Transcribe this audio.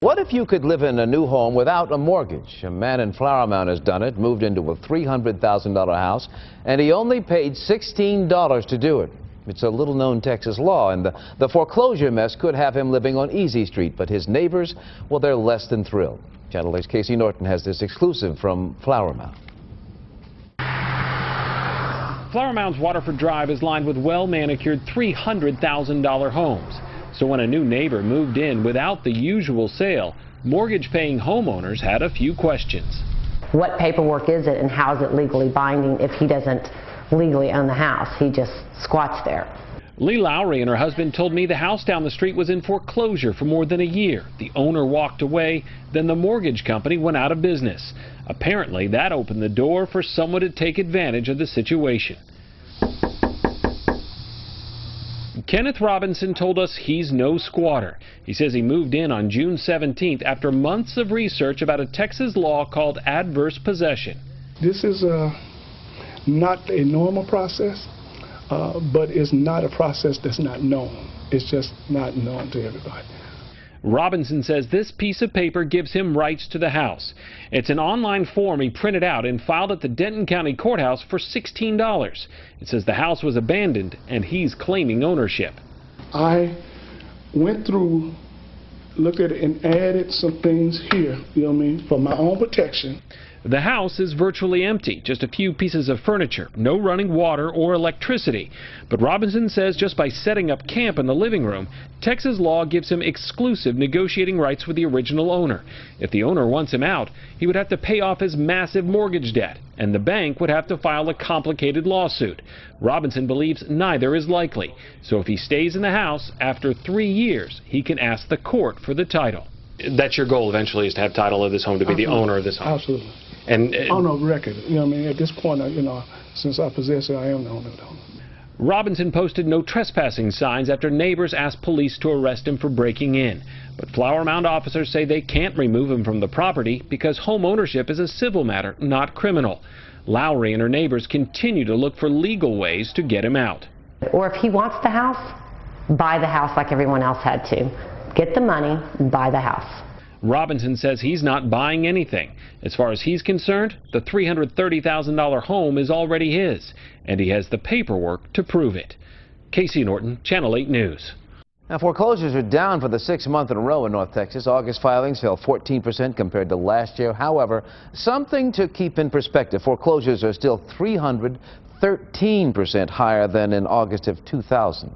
What if you could live in a new home without a mortgage? A man in Flower Mound has done it, moved into a $300,000 house, and he only paid $16 to do it. It's a little-known Texas law, and the foreclosure mess could have him living on Easy Street, but his neighbors, well, they're less than thrilled. Channel 8's Casey Norton has this exclusive from Flower Mound. Flower Mound's Waterford Drive is lined with well-manicured $300,000 homes. So when a new neighbor moved in without the usual sale, mortgage-paying homeowners had a few questions. What paperwork is it and how is it legally binding if he doesn't legally own the house? He just squats there. Lee Lowry and her husband told me the house down the street was in foreclosure for more than a year. The owner walked away, then the mortgage company went out of business. Apparently, that opened the door for someone to take advantage of the situation. Kenneth Robinson told us he's no squatter. He says he moved in on June 17th after months of research about a Texas law called adverse possession. This is not a normal process, but it's not a process that's not known. It's just not known to everybody. Robinson says this piece of paper gives him rights to the house. It's an online form he printed out and filed at the Denton County Courthouse for $16. It says the house was abandoned and he's claiming ownership. I went through, looked at it and added some things here, you know what I mean, for my own protection. The house is virtually empty, just a few pieces of furniture, no running water or electricity. But Robinson says just by setting up camp in the living room, Texas law gives him exclusive negotiating rights with the original owner. If the owner wants him out, he would have to pay off his massive mortgage debt, and the bank would have to file a complicated lawsuit. Robinson believes neither is likely, so if he stays in the house, after 3 years, he can ask the court for the title. That's your goal eventually, is to have title of this home, to be the owner of this home? Absolutely. And on the record, you know what I mean? At this point, you know, since I possess it, I am the owner of the home. Robinson posted no trespassing signs after neighbors asked police to arrest him for breaking in. But Flower Mound officers say they can't remove him from the property because home ownership is a civil matter, not criminal. Lowry and her neighbors continue to look for legal ways to get him out. Or if he wants the house, buy the house like everyone else had to. Get the money, buy the house. Robinson says he's not buying anything. As far as he's concerned, the $330,000 home is already his, and he has the paperwork to prove it. Casey Norton, Channel 8 News. Now, foreclosures are down for the 6th month in a row in North Texas. August filings fell 14% compared to last year. However, something to keep in perspective, foreclosures are still 313% higher than in August of 2000.